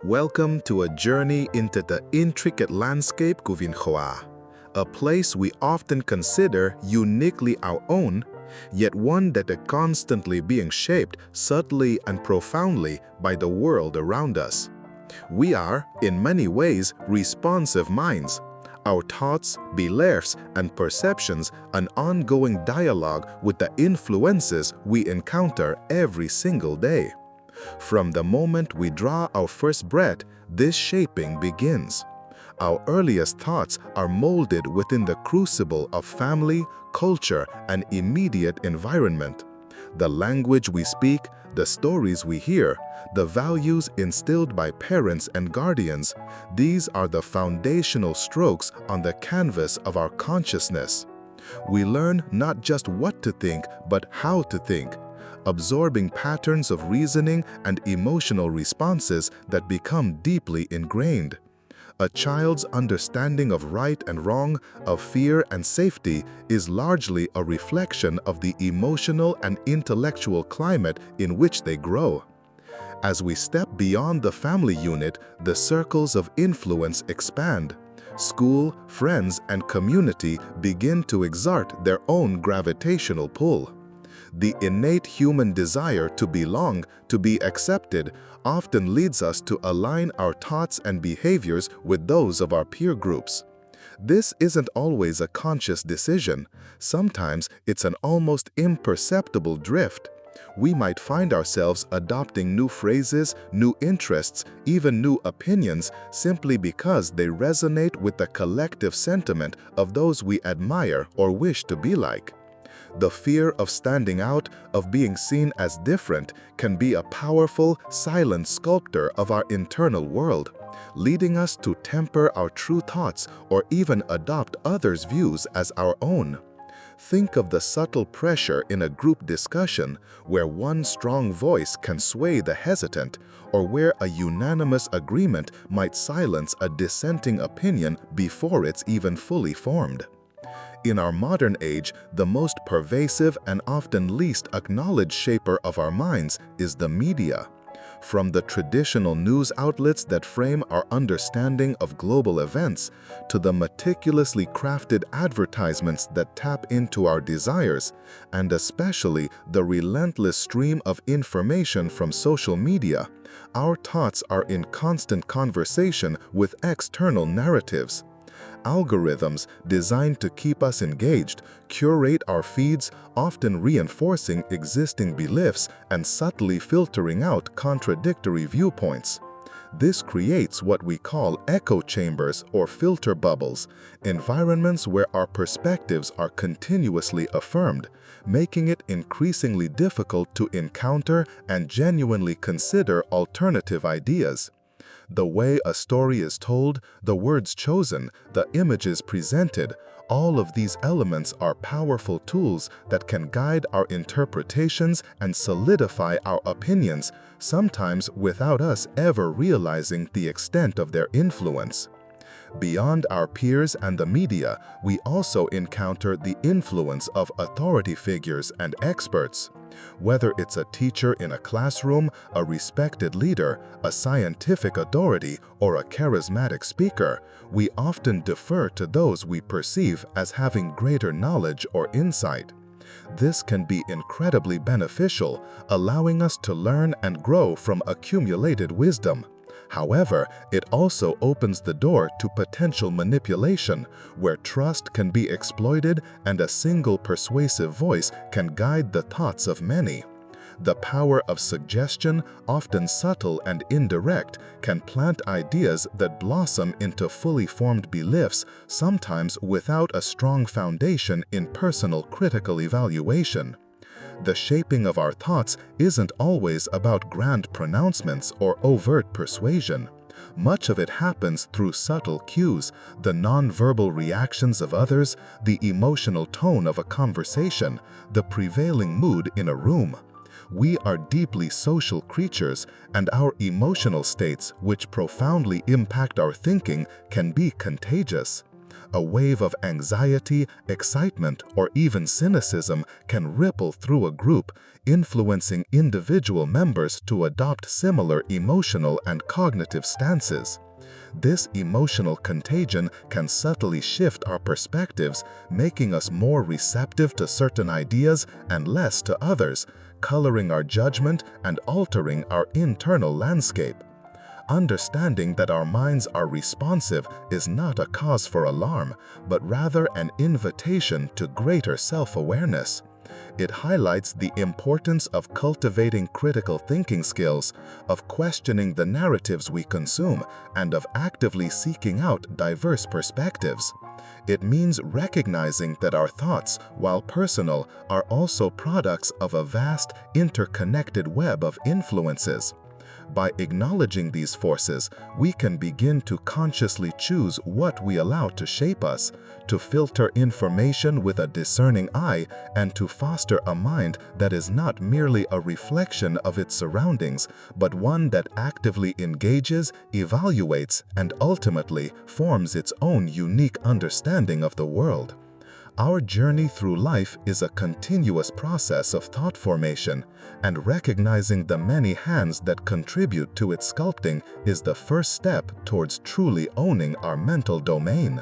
Welcome to a journey into the intricate landscape Guvinhoa, a place we often consider uniquely our own, yet one that is constantly being shaped subtly and profoundly by the world around us. We are, in many ways, responsive minds. Our thoughts, beliefs, and perceptions an ongoing dialogue with the influences we encounter every single day. From the moment we draw our first breath, this shaping begins. Our earliest thoughts are molded within the crucible of family, culture, and immediate environment. The language we speak, the stories we hear, the values instilled by parents and guardians, these are the foundational strokes on the canvas of our consciousness. We learn not just what to think, but how to think, absorbing patterns of reasoning and emotional responses that become deeply ingrained. A child's understanding of right and wrong, of fear and safety, is largely a reflection of the emotional and intellectual climate in which they grow. As we step beyond the family unit, the circles of influence expand. School, friends, and community begin to exert their own gravitational pull. The innate human desire to belong, to be accepted, often leads us to align our thoughts and behaviors with those of our peer groups. This isn't always a conscious decision. Sometimes it's an almost imperceptible drift. We might find ourselves adopting new phrases, new interests, even new opinions simply because they resonate with the collective sentiment of those we admire or wish to be like. The fear of standing out, of being seen as different, can be a powerful, silent sculptor of our internal world, leading us to temper our true thoughts or even adopt others' views as our own. Think of the subtle pressure in a group discussion where one strong voice can sway the hesitant, or where a unanimous agreement might silence a dissenting opinion before it's even fully formed. In our modern age, the most pervasive and often least acknowledged shaper of our minds is the media. From the traditional news outlets that frame our understanding of global events, to the meticulously crafted advertisements that tap into our desires, and especially the relentless stream of information from social media, our thoughts are in constant conversation with external narratives. Algorithms designed to keep us engaged curate our feeds, often reinforcing existing beliefs and subtly filtering out contradictory viewpoints. This creates what we call echo chambers or filter bubbles, environments where our perspectives are continuously affirmed, making it increasingly difficult to encounter and genuinely consider alternative ideas. The way a story is told, the words chosen, the images presented, all of these elements are powerful tools that can guide our interpretations and solidify our opinions, sometimes without us ever realizing the extent of their influence. Beyond our peers and the media, we also encounter the influence of authority figures and experts. Whether it's a teacher in a classroom, a respected leader, a scientific authority, or a charismatic speaker, we often defer to those we perceive as having greater knowledge or insight. This can be incredibly beneficial, allowing us to learn and grow from accumulated wisdom. However, it also opens the door to potential manipulation, where trust can be exploited and a single persuasive voice can guide the thoughts of many. The power of suggestion, often subtle and indirect, can plant ideas that blossom into fully formed beliefs, sometimes without a strong foundation in personal critical evaluation. The shaping of our thoughts isn't always about grand pronouncements or overt persuasion. Much of it happens through subtle cues, the nonverbal reactions of others, the emotional tone of a conversation, the prevailing mood in a room. We are deeply social creatures, and our emotional states, which profoundly impact our thinking, can be contagious. A wave of anxiety, excitement, or even cynicism can ripple through a group, influencing individual members to adopt similar emotional and cognitive stances. This emotional contagion can subtly shift our perspectives, making us more receptive to certain ideas and less to others, coloring our judgment and altering our internal landscape. Understanding that our minds are responsive is not a cause for alarm, but rather an invitation to greater self-awareness. It highlights the importance of cultivating critical thinking skills, of questioning the narratives we consume, and of actively seeking out diverse perspectives. It means recognizing that our thoughts, while personal, are also products of a vast, interconnected web of influences. By acknowledging these forces, we can begin to consciously choose what we allow to shape us, to filter information with a discerning eye, and to foster a mind that is not merely a reflection of its surroundings, but one that actively engages, evaluates, and ultimately forms its own unique understanding of the world. Our journey through life is a continuous process of thought formation, and recognizing the many hands that contribute to its sculpting is the first step towards truly owning our mental domain.